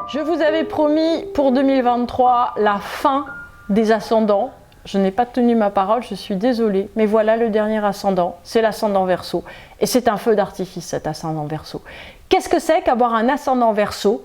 Je vous avais promis pour 2023 la fin des ascendants. Je n'ai pas tenu ma parole, je suis désolée, mais voilà le dernier ascendant, c'est l'ascendant Verseau. Et c'est un feu d'artifice cet ascendant Verseau. Qu'est-ce que c'est qu'avoir un ascendant Verseau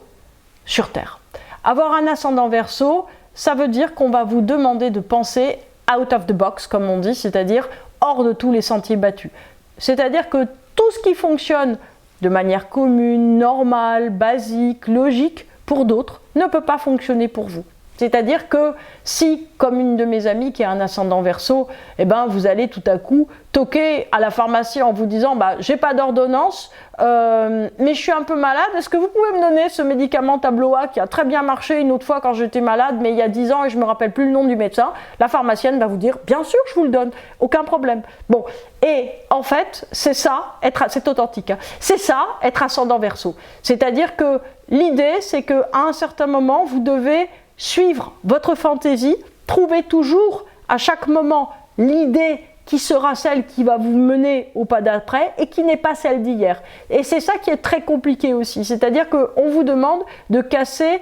sur Terre? Avoir un ascendant Verseau, ça veut dire qu'on va vous demander de penser out of the box, comme on dit, c'est-à-dire hors de tous les sentiers battus. C'est-à-dire que tout ce qui fonctionne de manière commune, normale, basique, logique, pour d'autres, ne peut pas fonctionner pour vous. C'est-à-dire que si, comme une de mes amies qui a un ascendant Verseau, eh ben, vous allez tout à coup toquer à la pharmacie en vous disant « j'ai pas d'ordonnance, mais je suis un peu malade, est-ce que vous pouvez me donner ce médicament Tableau A qui a très bien marché une autre fois quand j'étais malade, mais il y a 10 ans et je me rappelle plus le nom du médecin ?» La pharmacienne va vous dire « Bien sûr, je vous le donne, aucun problème. » Bon, et en fait, c'est ça, c'est authentique, hein, c'est ça, être ascendant Verseau. C'est-à-dire que l'idée, c'est qu'à un certain moment, vous devez suivre votre fantaisie, trouver toujours à chaque moment l'idée qui sera celle qui va vous mener au pas d'après et qui n'est pas celle d'hier. Et c'est ça qui est très compliqué aussi, c'est-à-dire qu'on vous demande de casser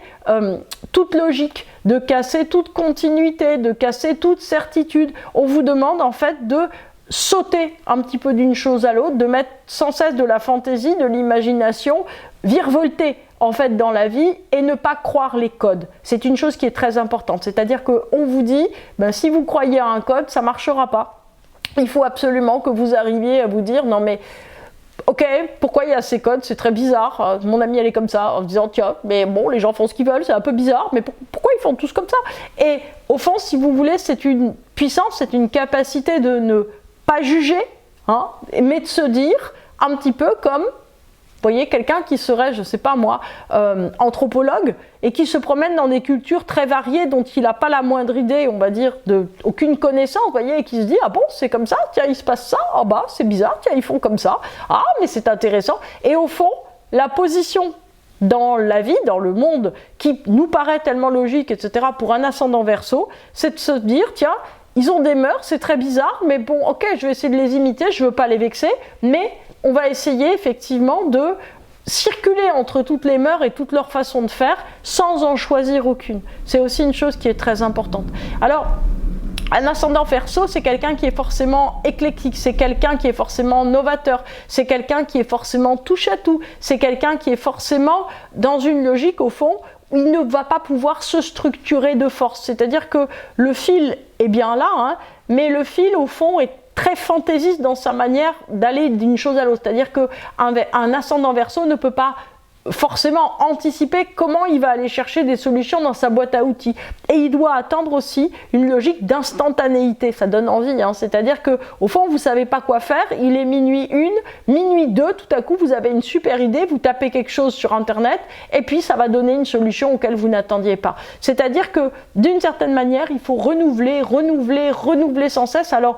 toute logique, de casser toute continuité, de casser toute certitude. On vous demande en fait de sauter un petit peu d'une chose à l'autre, de mettre sans cesse de la fantaisie, de l'imagination, virevolter en fait dans la vie et ne pas croire les codes. C'est une chose qui est très importante, c'est-à-dire qu'on vous dit, si vous croyez à un code, ça ne marchera pas. Il faut absolument que vous arriviez à vous dire, non mais, ok, pourquoi il y a ces codes, c'est très bizarre, mon amie elle est comme ça, en disant, tiens, mais bon, les gens font ce qu'ils veulent, c'est un peu bizarre, mais pourquoi ils font tous comme ça? Et au fond, si vous voulez, c'est une puissance, c'est une capacité de ne pas juger, hein, mais de se dire un petit peu comme, vous voyez, quelqu'un qui serait, je ne sais pas moi, anthropologue et qui se promène dans des cultures très variées dont il n'a pas la moindre idée, on va dire, aucune connaissance, vous voyez, et qui se dit, ah bon, c'est comme ça, tiens, il se passe ça, ah bah, c'est bizarre, tiens, ils font comme ça, ah, mais c'est intéressant. Et au fond, la position dans la vie, dans le monde, qui nous paraît tellement logique, etc., pour un ascendant Verseau, c'est de se dire, tiens, ils ont des mœurs, c'est très bizarre, mais bon, ok, je vais essayer de les imiter, je ne veux pas les vexer, mais on va essayer effectivement de circuler entre toutes les mœurs et toutes leurs façons de faire sans en choisir aucune. C'est aussi une chose qui est très importante. Alors, un ascendant Verseau, c'est quelqu'un qui est forcément éclectique, c'est quelqu'un qui est forcément novateur, c'est quelqu'un qui est forcément touche-à-tout, c'est quelqu'un qui est forcément dans une logique au fond où il ne va pas pouvoir se structurer de force. C'est-à-dire que le fil est bien là, hein, mais le fil au fond est très fantaisiste dans sa manière d'aller d'une chose à l'autre. C'est-à-dire qu'un ascendant Verseau ne peut pas forcément anticiper comment il va aller chercher des solutions dans sa boîte à outils. Et il doit attendre aussi une logique d'instantanéité. Ça donne envie, hein. C'est-à-dire qu'au fond, vous ne savez pas quoi faire. Il est minuit 1, minuit 2, tout à coup, vous avez une super idée, vous tapez quelque chose sur Internet, et puis ça va donner une solution auquel vous n'attendiez pas. C'est-à-dire que, d'une certaine manière, il faut renouveler sans cesse. Alors,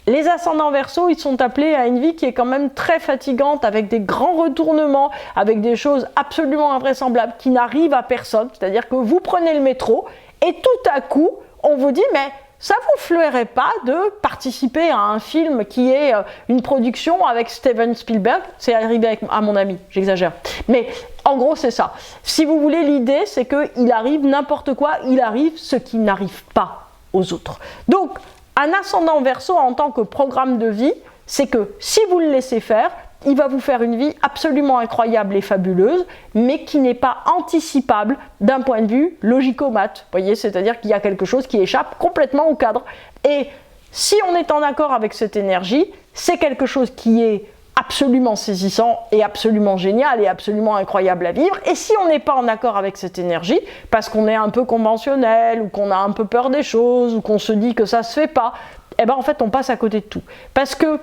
les ascendants Verseau, ils sont appelés à une vie qui est quand même très fatigante, avec des grands retournements, avec des choses absolument invraisemblables qui n'arrivent à personne. C'est-à-dire que vous prenez le métro et tout à coup, on vous dit « mais ça vous flairait pas de participer à un film qui est une production avec Steven Spielberg ?» C'est arrivé à mon ami, j'exagère. Mais en gros, c'est ça. Si vous voulez, l'idée, c'est qu'il arrive n'importe quoi, il arrive ce qui n'arrive pas aux autres. Donc, un ascendant Verseau en tant que programme de vie, c'est que si vous le laissez faire, il va vous faire une vie absolument incroyable et fabuleuse, mais qui n'est pas anticipable d'un point de vue logico-mat. Vous voyez, c'est-à-dire qu'il y a quelque chose qui échappe complètement au cadre. Et si on est en accord avec cette énergie, c'est quelque chose qui est absolument saisissant et absolument génial et absolument incroyable à vivre. Et si on n'est pas en accord avec cette énergie, parce qu'on est un peu conventionnel, ou qu'on a un peu peur des choses, ou qu'on se dit que ça se fait pas, eh ben en fait on passe à côté de tout. Parce que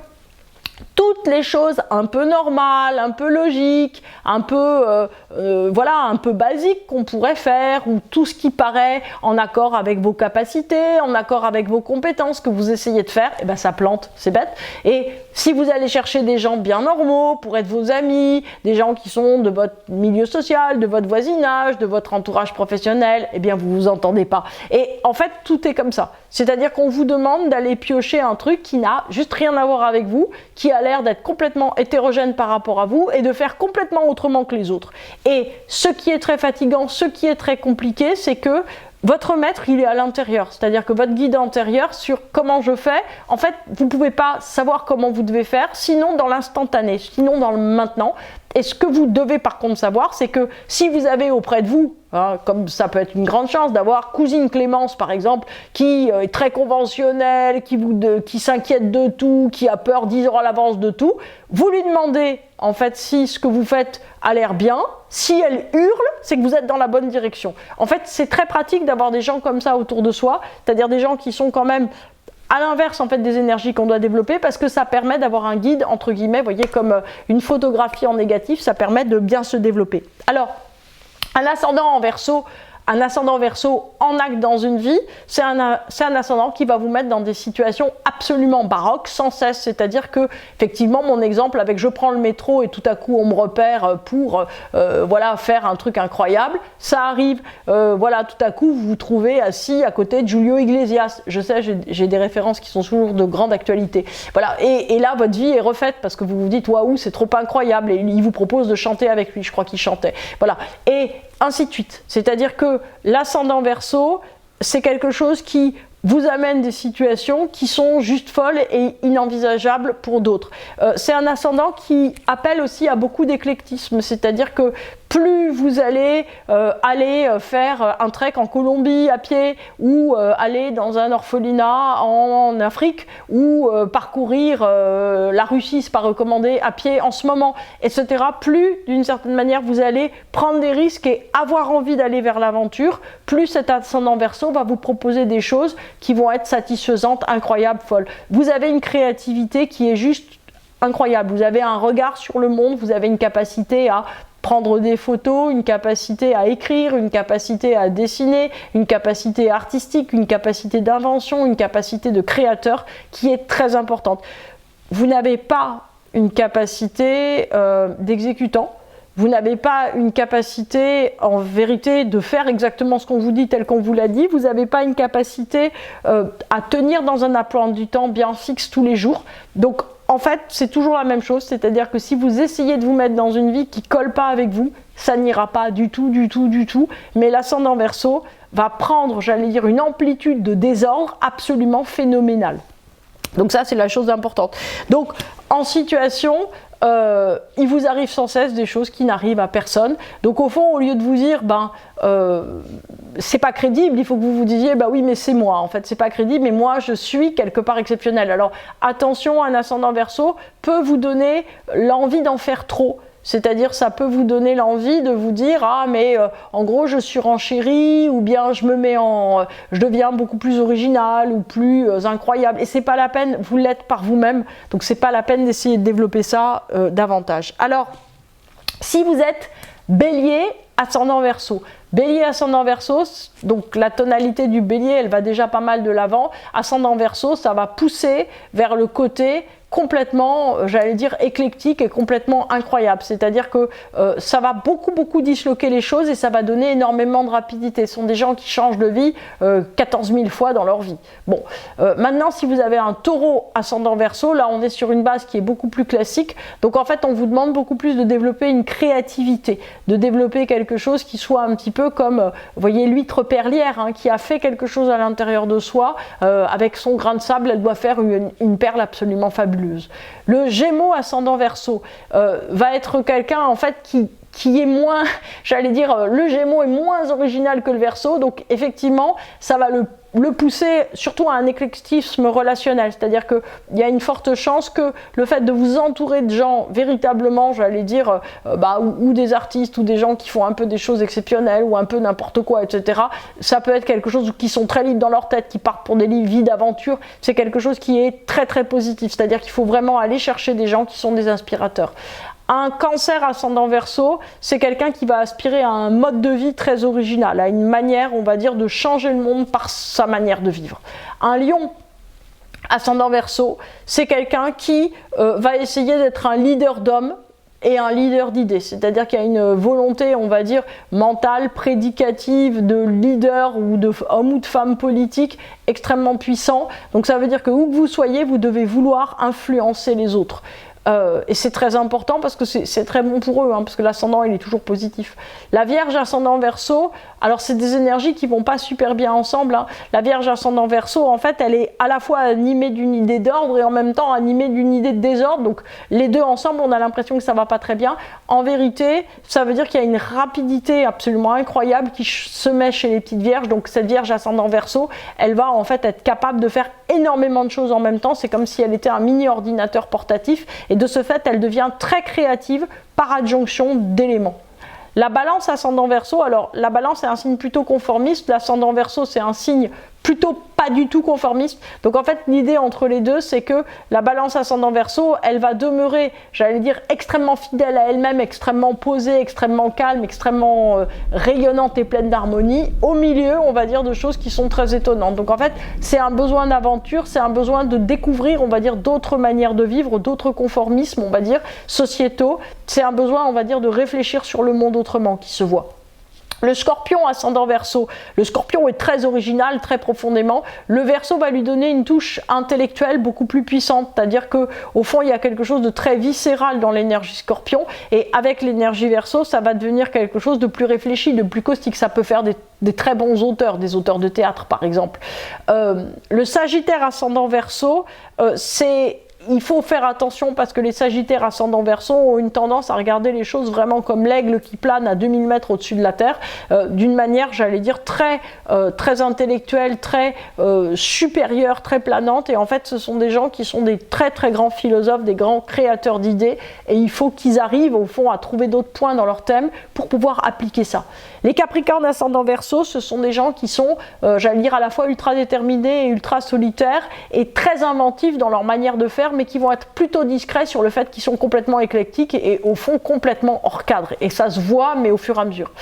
toutes les choses un peu normales, un peu logiques, un peu, un peu basiques qu'on pourrait faire, ou tout ce qui paraît en accord avec vos capacités, en accord avec vos compétences que vous essayez de faire, eh ben ça plante, c'est bête. Et si vous allez chercher des gens bien normaux pour être vos amis, des gens qui sont de votre milieu social, de votre voisinage, de votre entourage professionnel, eh bien vous vous entendez pas. Et en fait, tout est comme ça. C'est-à-dire qu'on vous demande d'aller piocher un truc qui n'a juste rien à voir avec vous, qui a l'air d'être complètement hétérogène par rapport à vous et de faire complètement autrement que les autres. Et ce qui est très fatigant, ce qui est très compliqué, c'est que votre maître, il est à l'intérieur, c'est-à-dire que votre guide intérieur sur comment je fais, en fait, vous ne pouvez pas savoir comment vous devez faire, sinon dans l'instantané, sinon dans le maintenant. Et ce que vous devez par contre savoir, c'est que si vous avez auprès de vous, hein, comme ça peut être une grande chance d'avoir cousine Clémence par exemple, qui est très conventionnelle, qui s'inquiète de tout, qui a peur 10 heures à l'avance de tout, vous lui demandez en fait si ce que vous faites a l'air bien. Si elle hurle, c'est que vous êtes dans la bonne direction. En fait, c'est très pratique d'avoir des gens comme ça autour de soi, c'est-à-dire des gens qui sont quand même à l'inverse en fait des énergies qu'on doit développer, parce que ça permet d'avoir un guide entre guillemets, vous voyez, comme une photographie en négatif, ça permet de bien se développer. Alors, un ascendant en Verseau en acte dans une vie, c'est un ascendant qui va vous mettre dans des situations absolument baroques sans cesse, c'est-à-dire que effectivement mon exemple avec je prends le métro et tout à coup on me repère pour voilà, faire un truc incroyable, ça arrive, voilà, tout à coup vous vous trouvez assis à côté de Julio Iglesias, je sais, j'ai des références qui sont toujours de grande actualité, voilà, et là votre vie est refaite parce que vous vous dites waouh, c'est trop incroyable, et il vous propose de chanter avec lui, je crois qu'il chantait, voilà, et ainsi de suite. C'est-à-dire que l'ascendant Verseau, c'est quelque chose qui vous amène des situations qui sont juste folles et inenvisageables pour d'autres. C'est un ascendant qui appelle aussi à beaucoup d'éclectisme, c'est-à-dire que plus vous allez faire un trek en Colombie à pied, ou aller dans un orphelinat en Afrique, ou parcourir la Russie, c'est pas recommandé, à pied en ce moment, etc. Plus, d'une certaine manière, vous allez prendre des risques et avoir envie d'aller vers l'aventure, plus cet ascendant Verseau va vous proposer des choses qui vont être satisfaisantes, incroyables, folles. Vous avez une créativité qui est juste incroyable. Vous avez un regard sur le monde, vous avez une capacité à prendre des photos, une capacité à écrire, une capacité à dessiner, une capacité artistique, une capacité d'invention, une capacité de créateur qui est très importante. Vous n'avez pas une capacité d'exécutant, vous n'avez pas une capacité en vérité de faire exactement ce qu'on vous dit tel qu'on vous l'a dit, vous n'avez pas une capacité à tenir dans un emploi du temps bien fixe tous les jours. Donc en fait, c'est toujours la même chose, c'est-à-dire que si vous essayez de vous mettre dans une vie qui ne colle pas avec vous, ça n'ira pas du tout, du tout, du tout. Mais l'ascendant Verseau va prendre, j'allais dire, une amplitude de désordre absolument phénoménale. Donc ça, c'est la chose importante. Donc, en situation, il vous arrive sans cesse des choses qui n'arrivent à personne. Donc au fond, au lieu de vous dire, c'est pas crédible, il faut que vous vous disiez, oui, mais c'est moi. En fait, c'est pas crédible, mais moi, je suis quelque part exceptionnel. Alors attention, un ascendant Verseau peut vous donner l'envie d'en faire trop. C'est-à-dire, ça peut vous donner l'envie de vous dire, ah, mais en gros, je surenchéris, ou bien je deviens beaucoup plus original, ou plus incroyable. Et c'est pas la peine, vous l'êtes par vous-même, donc c'est pas la peine d'essayer de développer ça davantage. Alors, si vous êtes Bélier, ascendant Verseau. Bélier, ascendant Verseau, donc la tonalité du Bélier, elle va déjà pas mal de l'avant. Ascendant Verseau, ça va pousser vers le côté complètement, j'allais dire, éclectique et complètement incroyable. C'est-à-dire que ça va beaucoup disloquer les choses et ça va donner énormément de rapidité. Ce sont des gens qui changent de vie 14 000 fois dans leur vie. Bon, maintenant, si vous avez un Taureau ascendant Verseau, là, on est sur une base qui est beaucoup plus classique. Donc, en fait, on vous demande beaucoup plus de développer une créativité, de développer quelque chose qui soit un petit peu comme, vous voyez, l'huître perlière, hein, qui a fait quelque chose à l'intérieur de soi. Avec son grain de sable, elle doit faire une perle absolument fabuleuse. Le Gémeaux ascendant Verseau va être quelqu'un en fait qui est moins, j'allais dire, le Gémeaux est moins original que le Verseau, donc effectivement ça va le pousser surtout à un éclectisme relationnel, c'est-à-dire qu'il y a une forte chance que le fait de vous entourer de gens véritablement, j'allais dire, ou des artistes, ou des gens qui font un peu des choses exceptionnelles, ou un peu n'importe quoi, etc., ça peut être quelque chose qui sont très libres dans leur tête, qui partent pour des vies d'aventure, c'est quelque chose qui est très positif, c'est-à-dire qu'il faut vraiment aller chercher des gens qui sont des inspirateurs. Un Cancer ascendant Verseau, c'est quelqu'un qui va aspirer à un mode de vie très original, à une manière, on va dire, de changer le monde par sa manière de vivre. Un Lion ascendant Verseau, c'est quelqu'un qui va essayer d'être un leader d'homme et un leader d'idées, c'est-à-dire qu'il y a une volonté, on va dire, mentale, prédicative de leader ou de homme ou de femme politique extrêmement puissant. Donc ça veut dire que où que vous soyez, vous devez vouloir influencer les autres. Et c'est très important parce que c'est très bon pour eux, hein, parce que l'ascendant il est toujours positif. La Vierge ascendant Verseau, alors c'est des énergies qui vont pas super bien ensemble, hein. La Vierge ascendant Verseau, en fait, elle est à la fois animée d'une idée d'ordre et en même temps animée d'une idée de désordre. Donc les deux ensemble, on a l'impression que ça va pas très bien. En vérité, ça veut dire qu'il y a une rapidité absolument incroyable qui se met chez les petites Vierges. Donc cette Vierge ascendant Verseau, elle va en fait être capable de faire énormément de choses en même temps. C'est comme si elle était un mini ordinateur portatif. Et de ce fait, elle devient très créative par adjonction d'éléments. La Balance ascendant Verseau, alors la Balance est un signe plutôt conformiste, l'ascendant Verseau c'est un signe plutôt pas du tout conformiste. Donc en fait l'idée entre les deux c'est que la Balance ascendant Verseau, elle va demeurer, j'allais dire, extrêmement fidèle à elle-même, extrêmement posée, extrêmement calme, extrêmement rayonnante et pleine d'harmonie, au milieu on va dire de choses qui sont très étonnantes. Donc en fait c'est un besoin d'aventure, c'est un besoin de découvrir, on va dire, d'autres manières de vivre, d'autres conformismes, on va dire, sociétaux. C'est un besoin, on va dire, de réfléchir sur le monde autrement qui se voit. Le Scorpion ascendant Verseau, le Scorpion est très original, très profondément. Le Verseau va lui donner une touche intellectuelle beaucoup plus puissante, c'est-à-dire que au fond il y a quelque chose de très viscéral dans l'énergie Scorpion, et avec l'énergie Verseau, ça va devenir quelque chose de plus réfléchi, de plus caustique. Ça peut faire des très bons auteurs, des auteurs de théâtre par exemple. Le Sagittaire ascendant Verseau, il faut faire attention parce que les Sagittaires ascendant Verseau ont une tendance à regarder les choses vraiment comme l'aigle qui plane à 2000 mètres au-dessus de la Terre, d'une manière, j'allais dire, très intellectuelle, très supérieure, très planante. Et en fait, ce sont des gens qui sont des très très grands philosophes, des grands créateurs d'idées, et il faut qu'ils arrivent au fond à trouver d'autres points dans leur thème pour pouvoir appliquer ça. Les Capricornes ascendant Verseau, ce sont des gens qui sont, j'allais dire, à la fois ultra déterminés et ultra solitaires et très inventifs dans leur manière de faire, mais qui vont être plutôt discrets sur le fait qu'ils sont complètement éclectiques et au fond complètement hors cadre. Et ça se voit, mais au fur et à mesure.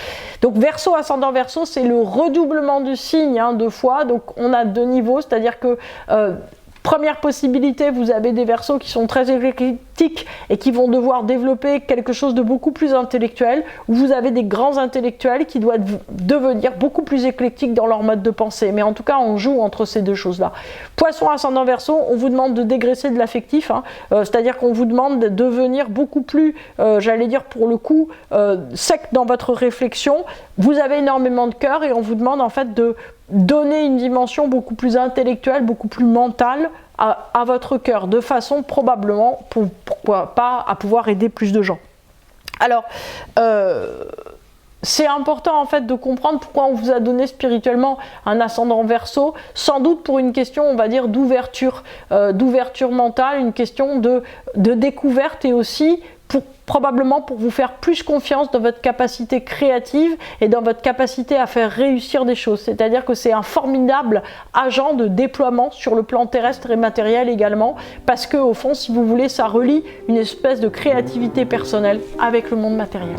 Donc Verseau ascendant Verseau, c'est le redoublement du signe, hein, 2 fois. Donc on a 2 niveaux, c'est-à-dire que première possibilité, vous avez des Verseaux qui sont très éclectiques et qui vont devoir développer quelque chose de beaucoup plus intellectuel, ou vous avez des grands intellectuels qui doivent devenir beaucoup plus éclectiques dans leur mode de pensée. Mais en tout cas, on joue entre ces deux choses-là. Poisson ascendant Verseau, on vous demande de dégraisser de l'affectif, hein, c'est-à-dire qu'on vous demande de devenir beaucoup plus, j'allais dire pour le coup, sec dans votre réflexion. Vous avez énormément de cœur et on vous demande en fait de donner une dimension beaucoup plus intellectuelle, beaucoup plus mentale à votre cœur, de façon probablement, pourquoi pas, à pouvoir aider plus de gens. Alors, c'est important en fait de comprendre pourquoi on vous a donné spirituellement un ascendant Verseau, sans doute pour une question, on va dire, d'ouverture mentale, une question de découverte, et aussi probablement pour vous faire plus confiance dans votre capacité créative et dans votre capacité à faire réussir des choses. C'est-à-dire que c'est un formidable agent de déploiement sur le plan terrestre et matériel également, parce que au fond, si vous voulez, ça relie une espèce de créativité personnelle avec le monde matériel.